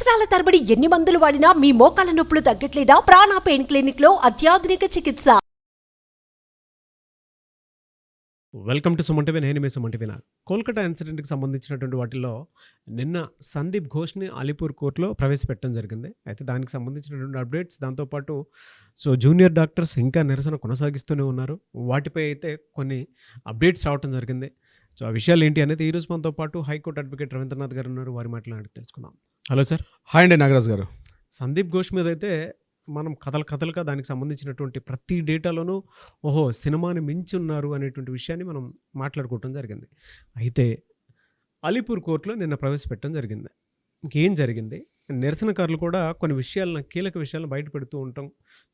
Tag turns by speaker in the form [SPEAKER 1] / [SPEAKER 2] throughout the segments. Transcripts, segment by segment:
[SPEAKER 1] సంవత్సరాల తరబడి ఎన్ని మందులు వాడినా మీ మోకాల నొప్పులు తగ్గట్లేదా? ప్రాణ పెయిన్ క్లినిక్ లో అత్యాధునిక చికిత్స.
[SPEAKER 2] Welcome to Suman TV. నేను మీ సుమన్ టీవీ. కోల్కతా ఇన్సిడెంట్కి సంబంధించినటువంటి వాటిల్లో నిన్న సందీప్ ఘోష్ని అలీపూర్ కోర్టులో ప్రవేశపెట్టడం జరిగింది. అయితే దానికి సంబంధించినటువంటి అప్డేట్స్, దాంతోపాటు జూనియర్ డాక్టర్స్ ఇంకా నిరసన కొనసాగిస్తూనే ఉన్నారు. వాటిపై అయితే కొన్ని అప్డేట్స్ రావడం జరిగింది. ఆ విషయాలు ఏంటి అనేది ఈరోజు మనతో పాటు హైకోర్టు అడ్వకేట్ రవీంద్రనాథ్ గారు ఉన్నారు. వారి మాట్లాడి తెలుసుకుందాం. Hello sir.
[SPEAKER 3] హాయ్ అండి నాగరాజ్ గారు.
[SPEAKER 2] సందీప్ ఘోష్ మీద అయితే మనం కథలుగా దానికి సంబంధించినటువంటి ప్రతి డేటాలోనూ సినిమాని మించి ఉన్నారు అనేటువంటి విషయాన్ని మనం మాట్లాడుకోవటం జరిగింది. అయితే అలీపూర్ కోర్టులో నిన్న ప్రవేశపెట్టడం జరిగింది. ఇంకేం జరిగింది? నిరసనకారులు కూడా కొన్ని విషయాలను, కీలక విషయాలను బయట పెడుతూ ఉంటాం,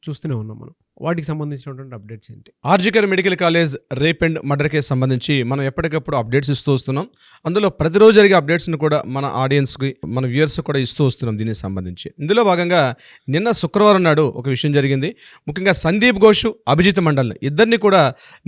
[SPEAKER 2] చూస్తూనే ఉన్నాం మనం. వాటికి సంబంధించినటువంటి అప్డేట్స్ ఏంటి?
[SPEAKER 3] RG Kar medical college rape and murder case సంబంధించి మనం ఎప్పటికప్పుడు అప్డేట్స్ ఇస్తూ వస్తున్నాం. అందులో ప్రతిరోజు జరిగే అప్డేట్స్ని కూడా మన ఆడియన్స్కి, మన వ్యూయర్స్ కూడా ఇస్తూ వస్తున్నాం దీనికి సంబంధించి. ఇందులో భాగంగా నిన్న శుక్రవారం నాడు ఒక విషయం జరిగింది. ముఖ్యంగా సందీప్ ఘోష్, అభిజిత్ మండల్ని ఇద్దరిని కూడా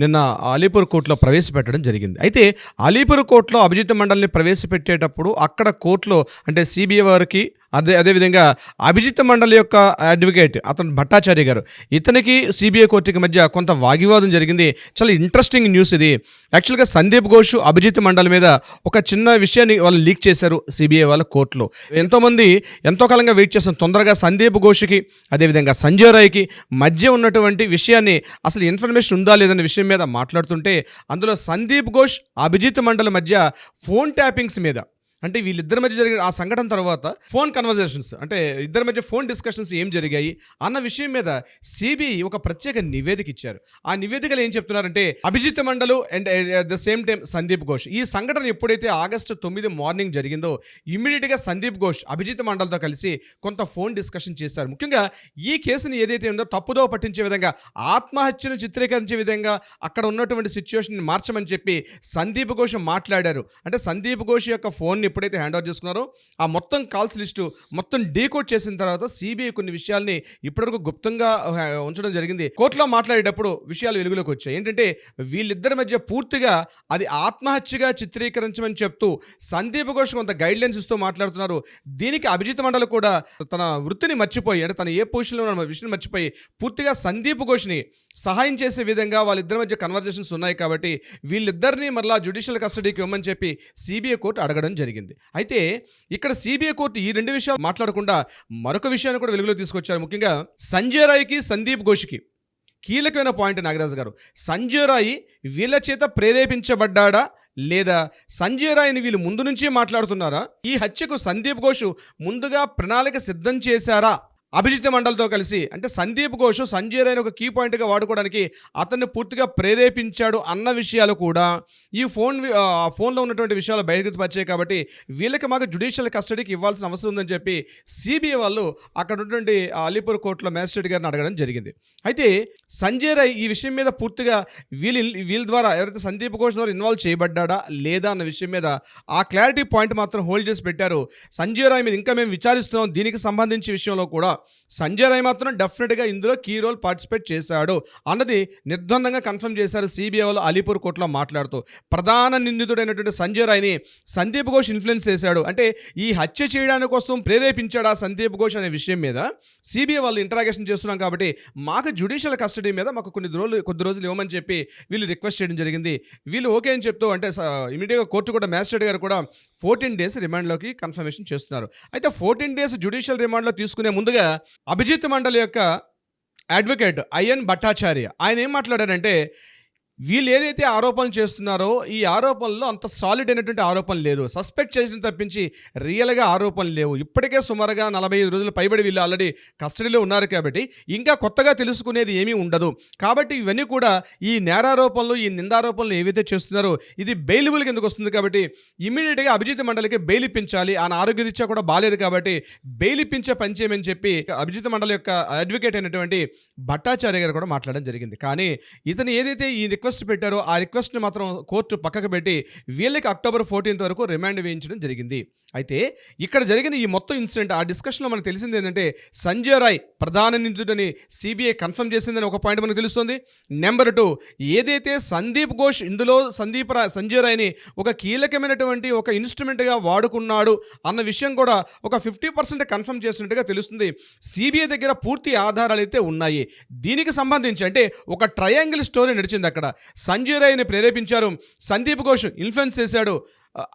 [SPEAKER 3] నిన్న అలీపూర్ కోర్టులో ప్రవేశపెట్టడం జరిగింది. అయితే అలీపూర్ కోర్టులో అభిజిత్ మండల్ని ప్రవేశపెట్టేటప్పుడు అక్కడ కోర్టులో అంటే సిబిఐ వారికి అదేవిధంగా అభిజిత్ మండలి యొక్క అడ్వకేట్ అతను భట్టాచార్య గారు, ఇతనికి సిబిఐ కోర్టుకి మధ్య కొంత వాగ్వివాదం జరిగింది. చాలా ఇంట్రెస్టింగ్ న్యూస్ ఇది. యాక్చువల్గా సందీప్ ఘోష్, అభిజిత్ మండలి మీద ఒక చిన్న విషయాన్ని వాళ్ళు లీక్ చేశారు సిబిఐ వాళ్ళ కోర్టులో. ఎంతోమంది ఎంతో కాలంగా వెయిట్ చేస్తాం తొందరగా సందీప్ ఘోష్కి అదేవిధంగా సంజయ్ రాయ్కి మధ్య ఉన్నటువంటి విషయాన్ని, అసలు ఇన్ఫర్మేషన్ ఉందా లేదనే విషయం మీద మాట్లాడుతుంటే అందులో సందీప్ ఘోష్, అభిజిత్ మండలి మధ్య ఫోన్ ట్యాపింగ్స్ మీద, అంటే వీళ్ళిద్దరి మధ్య జరిగిన ఆ సంఘటన తర్వాత ఫోన్ కన్వర్జేషన్స్, అంటే ఇద్దరి మధ్య ఫోన్ డిస్కషన్స్ ఏం జరిగాయి అన్న విషయం మీద సిబిఐ ఒక ప్రత్యేక నివేదిక ఇచ్చారు. ఆ నివేదికలు ఏం చెప్తున్నారంటే Abhijit Mondal and at the same time Sandeep Ghosh, ఈ సంఘటన ఎప్పుడైతే ఆగస్టు 9 మార్నింగ్ జరిగిందో ఇమ్మీడియట్గా సందీప్ ఘోష్ అభిజిత్ మండల్తో కలిసి కొంత ఫోన్ డిస్కషన్ చేశారు. ముఖ్యంగా ఈ కేసుని ఏదైతే ఉందో తప్పుదో పట్టించే విధంగా, ఆత్మహత్యను చిత్రీకరించే విధంగా అక్కడ ఉన్నటువంటి సిచ్యువేషన్ మార్చమని చెప్పి సందీప్ ఘోష్ మాట్లాడారు. అంటే సందీప్ ఘోష్ యొక్క ఫోన్ని ఎప్పుడైతే హ్యాండ్ ఓవర్ చేసుకున్నారో ఆ మొత్తం కాల్స్ లిస్టు మొత్తం డీకోడ్ చేసిన తర్వాత సిబిఐ కొన్ని విషయాల్ని ఇప్పటివరకు గుప్తంగా ఉంచడం జరిగింది. కోర్టులో మాట్లాడేటప్పుడు విషయాలు వెలుగులోకి వచ్చాయి. ఏంటంటే వీళ్ళిద్దరి మధ్య పూర్తిగా అది ఆత్మహత్యగా చిత్రీకరించమని చెప్తూ సందీప్ ఘోష్ కొంత గైడ్ లైన్స్ ఇస్తూ మాట్లాడుతున్నారు. దీనికి అభిజిత్ మండలి కూడా తన వృత్తిని మర్చిపోయి, అంటే తన ఏ పొజిషన్లో ఉన్న విషయాన్ని మర్చిపోయి పూర్తిగా సందీప్ ఘోష్ని సహాయం చేసే విధంగా వాళ్ళిద్దరి మధ్య కన్వర్జేషన్స్ ఉన్నాయి కాబట్టి వీళ్ళిద్దరిని మరలా జ్యుడిషియల్ కస్టడీకి ఇవ్వమని చెప్పి సిబిఐ కోర్టు అడగడం జరిగింది. అయితే ఇక్కడ సిబిఐ కోర్టు ఈ రెండు విషయాలు మాట్లాడకుండా మరొక విషయాన్ని కూడా వెలుగులో తీసుకొచ్చారు. ముఖ్యంగా సంజయ్ రాయ్కి, సందీప్ ఘోష్కి కీలకమైన పాయింట్ నాగరాజు గారు. సంజయ్ రాయ్ వీళ్ళ చేత ప్రేరేపించబడ్డా లేదా సంజయ్ రాయ్ని వీళ్ళు ముందు నుంచి మాట్లాడుతున్నారా? ఈ హత్యకు సందీప్ ఘోష్ ముందుగా ప్రణాళిక సిద్ధం చేశారా అభిజిత్ మండలితో కలిసి? అంటే సందీప్ ఘోష్ సంజయ్ రాయ్ని ఒక కీ పాయింట్గా వాడుకోవడానికి అతన్ని పూర్తిగా ప్రేరేపించాడు అన్న విషయాలు కూడా ఈ ఫోన్లో ఉన్నటువంటి విషయాలు బయటకు వచ్చాయి. కాబట్టి వీళ్ళకి మాకు జ్యుడిషియల్ కస్టడీకి ఇవ్వాల్సిన అవసరం ఉందని చెప్పి సిబిఐ వాళ్ళు అక్కడ ఉన్నటువంటి అలీపూర్ కోర్టులో మ్యాజిస్ట్రేట్ గారిని అడగడం జరిగింది. అయితే సంజయ్ రాయ్ ఈ విషయం మీద పూర్తిగా వీళ్ళ ద్వారా ఎవరైతే సందీప్ ఘోష్ ద్వారా ఇన్వాల్వ్ చేయబడ్డా లేదా అన్న విషయం మీద ఆ క్లారిటీ పాయింట్ మాత్రం హోల్డ్ చేసి పెట్టారు. సంజయ్ రాయ్ మీద ఇంకా మేము విచారిస్తున్నాం. దీనికి సంబంధించి విషయంలో కూడా సంజయ్ రాయ్ మాత్రం డెఫినెట్గా ఇందులో కీ రోల్ పార్టిసిపేట్ చేశాడు అన్నది నిర్ద్వందంగా కన్ఫర్మ్ చేశారు సిబిఐ వాళ్ళు అలీపూర్ కోర్టులో మాట్లాడుతూ. ప్రధాన నిందితుడైనటువంటి సంజయ్ రాయ్ని సందీప్ ఘోష్ ఇన్ఫ్లుయెన్స్ చేశాడు, అంటే ఈ హత్య చేయడానికి కోసం ప్రేరేపించాడా సందీప్ ఘోష్ అనే విషయం మీద సిబిఐ వాళ్ళు ఇంటరాగేషన్ చేస్తున్నాం కాబట్టి మాకు జ్యుడిషియల్ కస్టడీ మీద మాకు కొద్ది రోజులు ఇవ్వమని చెప్పి వీళ్ళు రిక్వెస్ట్ చేయడం జరిగింది. వీళ్ళు ఓకే అని చెప్తూ, అంటే ఇమీడియట్గా కోర్టు కూడా మ్యాజిస్ట్రేట్ గారు కూడా 14 days రిమాండ్లోకి కన్ఫర్మేషన్ చేస్తున్నారు. అయితే 14 days జ్యుడిషియల్ రిమాండ్లో తీసుకునే ముందుగా అభిజిత్ మండలి యొక్క అడ్వకేట్ ఐఎన్ భట్టాచార్య ఆయన ఏం మాట్లాడారంటే, వీళ్ళు ఏదైతే ఆరోపణలు చేస్తున్నారో ఈ ఆరోపణలో అంత సాలిడ్ అయినటువంటి ఆరోపణలు లేదు, సస్పెక్ట్ చేసిన తప్పించి రియల్గా ఆరోపణలు లేవు. ఇప్పటికే సుమారుగా 45 రోజులు పైబడి వీళ్ళు ఆల్రెడీ కస్టడీలో ఉన్నారు కాబట్టి ఇంకా కొత్తగా తెలుసుకునేది ఏమీ ఉండదు. కాబట్టి ఇవన్నీ కూడా ఈ నేరారోపణలు, ఈ నిందారోపణలు ఏవైతే చేస్తున్నారో ఇది బెయిలబుల్ కిందకు వస్తుంది. కాబట్టి ఇమీడియట్గా అభిజిత్ మండలికి బెయిల్ ఇప్పించాలి. ఆయన ఆరోగ్యరీత్యా కూడా బాగాలేదు కాబట్టి బెయిల్ ఇప్పించే పని చేయమని చెప్పి అభిజిత్ మండలి యొక్క అడ్వకేట్ అయినటువంటి భట్టాచార్య గారు కూడా మాట్లాడడం జరిగింది. కానీ ఇతను ఏదైతే ఈ రిక్వెస్ట్ పెట్టారో ఆ రిక్వెస్ట్ని మాత్రం కోర్టు పక్కకు పెట్టి వీళ్ళకి అక్టోబర్ 14 వరకు రిమాండ్ వేయించడం జరిగింది. అయితే ఇక్కడ జరిగిన ఈ మొత్తం ఇన్సిడెంట్ ఆ డిస్కషన్లో మనకు తెలిసింది ఏంటంటే సంజయ్ రాయ్ ప్రధాన నిందితుడని సిబిఐ కన్ఫర్మ్ చేసిందని ఒక పాయింట్ మనకు తెలుస్తుంది. నెంబర్ 2, ఏదైతే సందీప్ ఘోష్ ఇందులో సంజయ్ రాయ్ని ఒక కీలకమైనటువంటి ఒక ఇన్స్ట్రుమెంట్గా వాడుకున్నాడు అన్న విషయం కూడా ఒక 50% కన్ఫర్మ్ చేసినట్టుగా తెలుస్తుంది. సిబిఐ దగ్గర పూర్తి ఆధారాలు అయితే ఉన్నాయి. దీనికి సంబంధించి అంటే ఒక ట్రయాంగిల్ స్టోరీ నడిచింది. అక్కడ సంజయ్ రాయ్ని ప్రేరేపించారు, సందీప్ ఘోష్ ఇన్ఫ్లుయెన్స్ చేశాడు.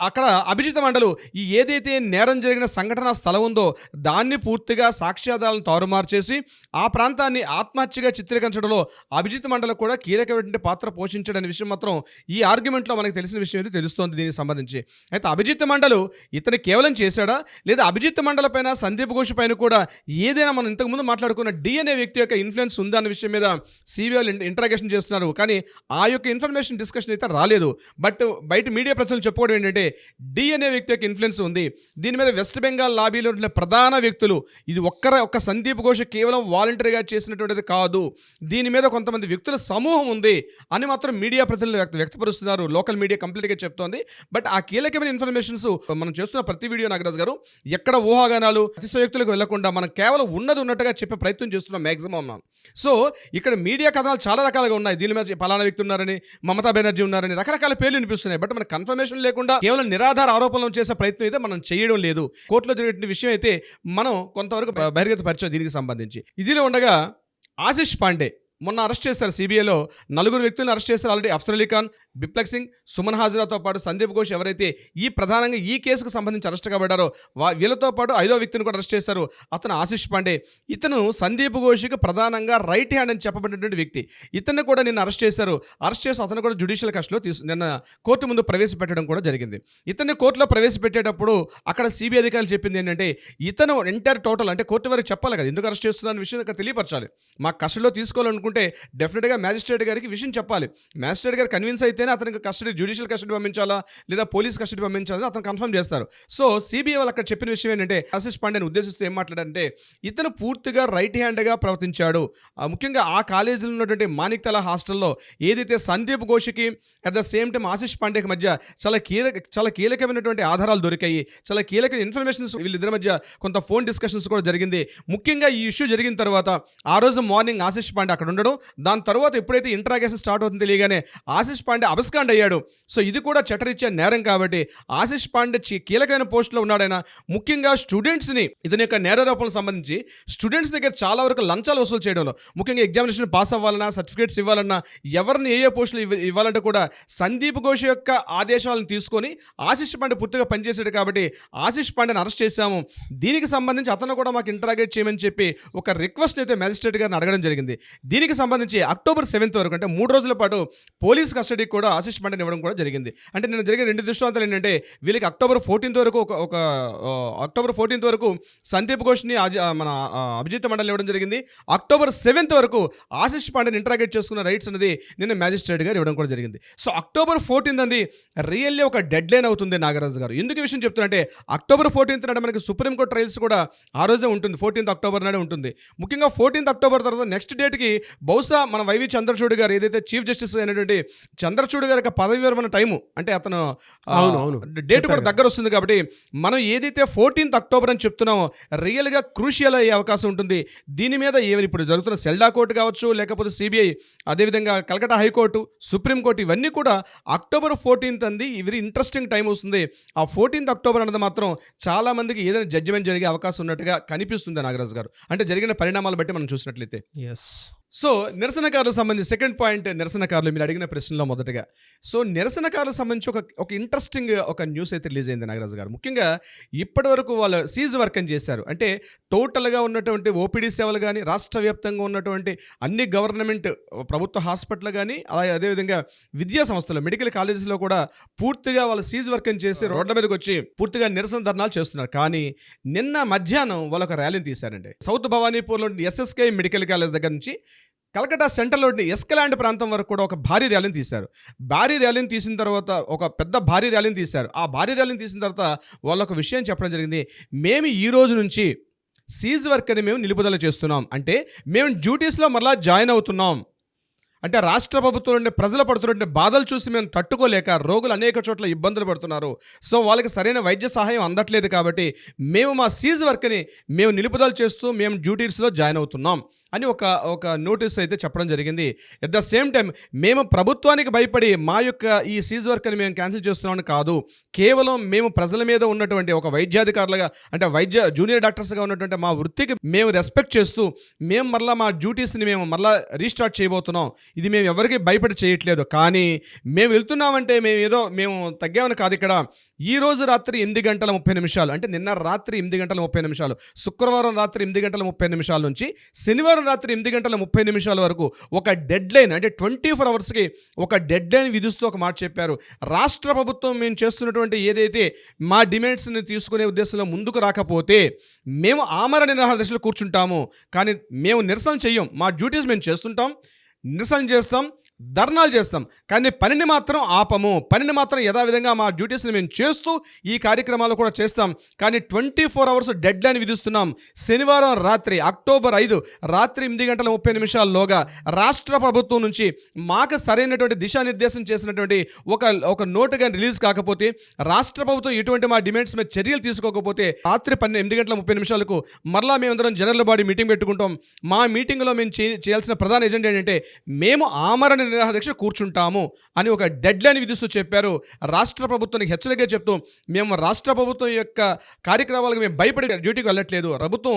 [SPEAKER 3] అక్కడ అభిజిత్ మండలు ఈ ఏదైతే నేరం జరిగిన సంఘటనా స్థలం ఉందో దాన్ని పూర్తిగా సాక్ష్యాధారాలను తారుమారు చేసి ఆ ప్రాంతాన్ని ఆత్మహత్యగా చిత్రీకరించడంలో అభిజిత్ మండలు కూడా కీలకమైన పాత్ర పోషించడనే విషయం మాత్రం ఈ ఆర్గ్యుమెంట్లో మనకు తెలిసిన విషయం అయితే తెలుస్తోంది దీనికి సంబంధించి. అయితే అభిజిత్ మండలు ఇతను కేవలం చేశాడా లేదా అభిజిత్ మండల పైన సందీప్ ఘోష్ పైన కూడా ఏదైనా మనం ఇంతకుముందు మాట్లాడుకున్న డిఎన్ఏ వ్యక్తి యొక్క ఇన్ఫ్లుయెన్స్ ఉందా అన్న విషయం మీద సిబిఐ ఇంటరాగేషన్ చేస్తున్నారు. కానీ ఆ యొక్క ఇన్ఫర్మేషన్ డిస్కషన్ అయితే రాలేదు. బట్ బయట మీడియా ప్రతినిధులు చెప్పుకోవడం ఏంటంటే డిఎన్ఏ వ్యక్తి యొక్క ఇన్ఫ్లుయెన్స్ ఉంది. దీని మీద వెస్ట్ బెంగాల్ లాబీలో ఉన్న ప్రధాన వ్యక్తులు ఇది ఒక్క సందీప్ ఘోష్ కేవలం వాలంటరీగా చేసినటువంటిది కాదు, దీని మీద కొంతమంది వ్యక్తుల సమూహం ఉంది అని మాత్రం మీడియా ప్రతినిధులు వ్యక్తపరుస్తున్నారు. లోకల్ మీడియా కంప్లీట్గా చెప్తోంది. బట్ ఆ కీలకమైన ఇన్ఫర్మేషన్స్ మనం చేస్తున్న ప్రతి వీడియో నాగరాజు గారు ఎక్కడ ఊహాగానాలు అతిశయోక్తులకు వెళ్లకుండా మనం కేవలం ఉన్నది ఉన్నట్టుగా చెప్పే ప్రయత్నం చేస్తున్నాం మ్యాక్సిమం. సో ఇక్కడ మీడియా కథనాలు చాలా రకాలుగా ఉన్నాయి. దీని మీద పలానా వ్యక్తి ఉన్నారని, మమతా బెనర్జీ ఉన్నారని రకరకాల పేర్లు వినిపిస్తున్నాయి. బట్ మన కన్ఫర్మేషన్ లేకుండా కేవలం నిరాధార ఆరోపణలు చేసే ప్రయత్నం అయితే మనం చేయడం లేదు. కోర్టులో జరిగిన విషయం అయితే మనం కొంతవరకు బహిర్గతపరిచాం దీనికి సంబంధించి. ఇదిలో ఉండగా ఆశిష్ పాండే మొన్న అరెస్ట్ చేశారు. సిబిఐలో 4 వ్యక్తులను అరెస్ట్ చేశారు ఆల్రెడీ. అఫ్సర్ అలీ ఖాన్, బిప్లక్ సింగ్, సుమన్ హాజరాతో పాటు సందీప్ ఘోష్ ఎవరైతే ఈ ప్రధానంగా ఈ కేసుకు సంబంధించి అరెస్ట్ కాబడ్డారో వీళ్ళతో పాటు 5వ వ్యక్తిని కూడా అరెస్ట్ చేశారు. అతను ఆశిష్ పాండే. ఇతను సందీప్ ఘోష్కి ప్రధానంగా రైట్ హ్యాండ్ అని చెప్పబడినటువంటి వ్యక్తి. ఇతన్ని కూడా నిన్న అరెస్ట్ చేశారు. అరెస్ట్ చేసి అతను కూడా జ్యుడిషియల్ కస్టడీలో నిన్న కోర్టు ముందు ప్రవేశపెట్టడం కూడా జరిగింది. ఇతన్ని కోర్టులో ప్రవేశపెట్టేటప్పుడు అక్కడ సిబిఐ అధికారులు చెప్పింది ఏంటంటే ఇతను ఎంటైర్ టోటల్ అంటే కోర్టు వారికి చెప్పాలి కదా ఎందుకు అరెస్ట్ చేస్తున్న విషయం ఇక్కడ తెలియపరచాలి. మా కస్టడీలో తీసుకోవాలనుకుంటే డెఫినెట్గా మ్యాజిస్ట్రేట్ గారికి విషయం చెప్పాలి. మ్యాజిస్ట్రేట్ గారు కన్విన్స్ అయితేనే అతనికి కస్టడీ జ్యుడిషియల్ కస్టడీ పంపించాలా లేదా పోలీస్ కస్టడీ పంపించాలని అతను కన్ఫర్మ్ చేస్తారు. సో సిబిఐ వాళ్ళు అక్కడ చెప్పిన విషయం ఏంటంటే ఆశిష్ పాండేని ఉద్దేశిస్తూ ఏం మాట్లాడారంటే ఇతను పూర్తిగా రైట్ హ్యాండ్గా ప్రవర్తించాడు. ముఖ్యంగా ఆ కాలేజీలో ఉన్నటువంటి మాణిక్తలా హాస్టల్లో ఏదైతే సందీప్ ఘోష్కి at the same time Ashish పాండేకి మధ్య చాలా కీలకమైనటువంటి ఆధారాలు దొరికాయి. చాలా కీలక ఇన్ఫర్మేషన్స్ వీళ్ళిద్దరి మధ్య కొంత ఫోన్ డిస్కషన్స్ కూడా జరిగింది. ముఖ్యంగా ఈ ఇష్యూ జరిగిన తర్వాత ఆ రోజు మార్నింగ్ ఆశిష్ పాండే అక్కడ ఉండడం, దాని తర్వాత ఎప్పుడైతే ఇంటరాగేషన్ స్టార్ట్ అవుతుంది తెలియగానే ఆశిష్ పాండే అబస్కాండ్ అయ్యాడు. సో ఇది కూడా చట్టరీత్యా నేరం కాబట్టి ఆశిష్ పాండే కీలకమైన పోస్టులో ఉన్నాడైనా. ముఖ్యంగా స్టూడెంట్స్ని ఇతని యొక్క నేరారోపణలకు సంబంధించి స్టూడెంట్స్ దగ్గర చాలా వరకు లంచాలు వసూలు చేయడంలో, ముఖ్యంగా ఎగ్జామినేషన్ పాస్ అవ్వాలన్నా సర్టిఫికేట్స్ ఇవ్వాలన్నా ఎవరిని ఏ పోస్టులు ఇవ్వాలంటే కూడా సందీప్ ఘోష్ యొక్క ఆదేశాలను తీసుకొని ఆశిష్ పాండే పూర్తిగా పనిచేశాడు కాబట్టి ఆశిష్ పాండేని అరెస్ట్ చేశాము. దీనికి సంబంధించి అతను కూడా మాకు ఇంటరాగేట్ చేయమని చెప్పి ఒక రిక్వెస్ట్ అయితే మ్యాజిస్ట్రేట్ గారిని అడగడం జరిగింది. దీనికి సంబంధించి అక్టోబర్ 7th వరకు అంటే 3 రోజుల పాటు పోలీస్ కస్టడీకి కూడా ఆశిష్ పాండేని ఇవ్వడం కూడా జరిగింది. అంటే నేను జరిగిన 2 దృష్టాంతాలు ఏంటంటే వీళ్ళకి అక్టోబర్ 14th వరకు అక్టోబర్ 14th వరకు సందీప్ ఘోష్ని మన అభిజిత్ మండలి ఇవ్వడం జరిగింది. అక్టోబర్ 7th వరకు ఆశిష్ పాండేని ఇంటరాగేట్ చేసుకున్న రైట్స్ అనేది నిన్న మ్యాజిస్ట్రేట్ గారు ఇవ్వడం కూడా జరిగింది. సో అక్టోబర్ 14th అనేది రియల్లీ ఒక డెడ్ లైన్ అవుతుంది నాగరాజు గారు. ఎందుకు ఈ విషయం చెప్తున్నా అంటే అక్టోబర్ 14th నాడు మనకి సుప్రీంకోర్టు ట్రయల్స్ కూడా ఆ రోజే ఉంటుంది. 14th అక్టోబర్ నాడే ఉంటుంది. ముఖ్యంగా 14th అక్టోబర్ తర్వాత నెక్స్ట్ డేట్కి బహుశా మన వైవి చంద్రచూడ్ గారు ఏదైతే చీఫ్ జస్టిస్ అయినటువంటి చంద్రచూడ్ గారి పదవి విరమణ టైము అంటే అతను డేట్ కూడా దగ్గర వస్తుంది కాబట్టి మనం ఏదైతే 14th అక్టోబర్ అని చెప్తున్నామో రియల్గా క్రూషియల్ అయ్యే అవకాశం ఉంటుంది. దీని మీద ఇప్పుడు జరుగుతున్న సెల్డా కోర్టు కావచ్చు లేకపోతే సిబిఐ అదేవిధంగా కలకట్టా హైకోర్టు సుప్రీంకోర్టు ఇవన్నీ కూడా అక్టోబర్ 14th అంది వెరీ ఇంట్రెస్టింగ్ టైం వస్తుంది. ఆ 14th అక్టోబర్ అన్నది మాత్రం చాలా మందికి ఏదైనా జడ్జిమెంట్ జరిగే అవకాశం ఉన్నట్టుగా కనిపిస్తుంది నాగరాజు గారు. అంటే జరిగిన పరిణామాలు బట్టి మనం చూసినట్లయితే. సో నిరసనకారులకు సంబంధించి సెకండ్ పాయింట్ నిరసనకారులు మీరు అడిగిన ప్రశ్నలో మొదటగా. సో నిరసనకారులకు సంబంధించి ఒక ఇంట్రెస్టింగ్ ఒక న్యూస్ అయితే రిలీజ్ అయింది నాగరాజు గారు. ముఖ్యంగా ఇప్పటి వరకు వాళ్ళు సీజ్ వర్క్ అని చేశారు. అంటే టోటల్గా ఉన్నటువంటి ఓపీడీ సేవలు కానీ రాష్ట్ర వ్యాప్తంగా ఉన్నటువంటి అన్ని గవర్నమెంట్ ప్రభుత్వ హాస్పిటల్ కానీ అదేవిధంగా విద్యా సంస్థలు మెడికల్ కాలేజెస్లో కూడా పూర్తిగా వాళ్ళు సీజ్ వర్క్ అని చేసి రోడ్ల మీదకి వచ్చి పూర్తిగా నిరసన ధర్నాలు చేస్తున్నారు. కానీ నిన్న మధ్యాహ్నం వాళ్ళు ఒక ర్యాలీని తీశారండి. సౌత్ భవానీపూర్లో ఎస్ఎస్కే మెడికల్ కాలేజ్ దగ్గర నుంచి కలకట్టా సెంట్రల్లోని ఎస్కలాండ్ ప్రాంతం వరకు కూడా ఒక భారీ ర్యాలీని తీశారు. భారీ ర్యాలీని తీసిన తర్వాత ఒక పెద్ద భారీ ర్యాలీని తీశారు. ఆ భారీ ర్యాలీని తీసిన తర్వాత వాళ్ళు ఒక విషయం చెప్పడం జరిగింది. మేము ఈ రోజు నుంచి సీజ్ వర్క్ అని మేము నిలుపుదల చేస్తున్నాం. అంటే మేము డ్యూటీస్లో మరలా జాయిన్ అవుతున్నాం. అంటే రాష్ట్ర ప్రభుత్వం నుండి ప్రజలు పడుతున్న బాధలు చూసి మేము తట్టుకోలేక రోగులు అనేక చోట్ల ఇబ్బందులు పడుతున్నారు. సో వాళ్ళకి సరైన వైద్య సహాయం అందట్లేదు కాబట్టి మేము మా సీజ్ వర్క్ని మేము నిలుపుదల చేస్తూ మేము డ్యూటీస్లో జాయిన్ అవుతున్నాం అని ఒక నోటీస్ అయితే చెప్పడం జరిగింది. ఎట్ ద సేమ్ టైం మేము ప్రభుత్వానికి భయపడి మా యొక్క ఈ సీజ్ వర్క్ని మేము క్యాన్సిల్ చేస్తున్నామని కాదు, కేవలం మేము ప్రజల మీద ఉన్నటువంటి ఒక వైద్యాధికారులుగా అంటే జూనియర్ డాక్టర్స్గా ఉన్నటువంటి మా వృత్తికి మేము రెస్పెక్ట్ చేస్తూ మేము మరలా మా డ్యూటీస్ని మేము మరలా రీస్టార్ట్ చేయబోతున్నాం. ఇది మేము ఎవరికి భయపడి చేయట్లేదు, కానీ మేము వెళ్తున్నామంటే మేము తగ్గామని కాదు. ఇక్కడ ఈ రోజు రాత్రి 8:30 అంటే నిన్న రాత్రి 8:30 శుక్రవారం రాత్రి 8:30 నుంచి శనివారం రాత్రి 8:30 వరకు ఒక డెడ్ లైన్ అంటే 24 అవర్స్కి ఒక డెడ్ లైన్ విధిస్తూ ఒక మాట చెప్పారు. రాష్ట్ర ప్రభుత్వం మేము చేస్తున్నటువంటి ఏదైతే మా డిమాండ్స్ని తీసుకునే ఉద్దేశంలో ముందుకు రాకపోతే మేము ఆమరణ నిరాహార దీక్షలో కూర్చుంటాము, కానీ మేము నిరసన చెయ్యం. మా డ్యూటీస్ మేము చేస్తుంటాం, నిరసన చేస్తాం, ధర్నాలు చేస్తాం, కానీ పనిని మాత్రం ఆపము. పనిని మాత్రం యథావిధంగా మా డ్యూటీస్ని మేము చేస్తూ ఈ కార్యక్రమాలు కూడా చేస్తాం, కానీ 24 అవర్స్ డెడ్ లైన్ విధిస్తున్నాం. శనివారం రాత్రి అక్టోబర్ 5 రాత్రి 8:30 రాష్ట్ర ప్రభుత్వం నుంచి మాకు సరైనటువంటి దిశానిర్దేశం చేసినటువంటి ఒక నోటు కానీ రిలీజ్ కాకపోతే, రాష్ట్ర ప్రభుత్వం ఎటువంటి మా డిమాండ్స్ మీద చర్యలు తీసుకోకపోతే రాత్రి 8:30 మరలా మేమందరం జనరల్ బాడీ మీటింగ్ పెట్టుకుంటాం. మా మీటింగ్లో మేము చేయాల్సిన ప్రధాన ఎజెండా ఏంటంటే మేము ఆమరణ నిరాహార దీక్ష కూర్చుంటాము అని ఒక డెడ్ లైన్ విధిస్తూ చెప్పారు. రాష్ట్ర ప్రభుత్వానికి హెచ్చరిక చెప్తూ మేము రాష్ట్ర ప్రభుత్వం యొక్క కార్యక్రమాలకు మేము భయపడి డ్యూటీకి వెళ్ళట్లేదు, ప్రభుత్వం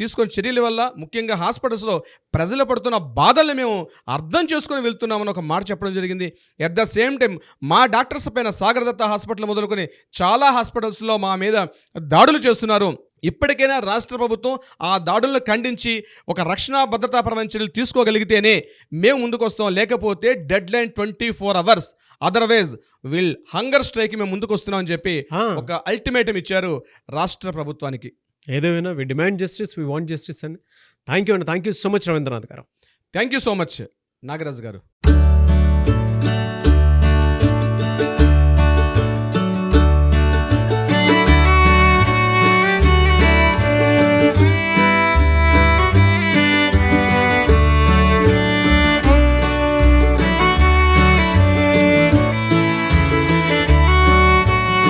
[SPEAKER 3] తీసుకున్న చర్యల వల్ల ముఖ్యంగా హాస్పిటల్స్లో ప్రజలు పడుతున్న బాధల్ని మేము అర్థం చేసుకొని వెళ్తున్నామని ఒక మాట చెప్పడం జరిగింది. ఎట్ ద సేమ్ టైం మా డాక్టర్స్ పైన సాగర్ దత్త హాస్పిటల్ మొదలుకొని చాలా హాస్పిటల్స్లో మా మీద దాడులు చేస్తున్నారు. ఇప్పటికైనా రాష్ట్ర ప్రభుత్వం ఆ దాడులను ఖండించి ఒక రక్షణ భద్రతాపరమైన చర్యలు తీసుకోగలిగితేనే మేము ముందుకు వస్తాం, లేకపోతే dead line 24 hours, otherwise will hunger strike మేము ముందుకు వస్తున్నాం అని చెప్పి ఒక అల్టిమేటం ఇచ్చారు రాష్ట్ర ప్రభుత్వానికి.
[SPEAKER 2] ఏదేమైనా we demand justice, we want justice అని. Thank you so much Ravindranath garu.
[SPEAKER 3] Thank you so much Nagaraju గారు.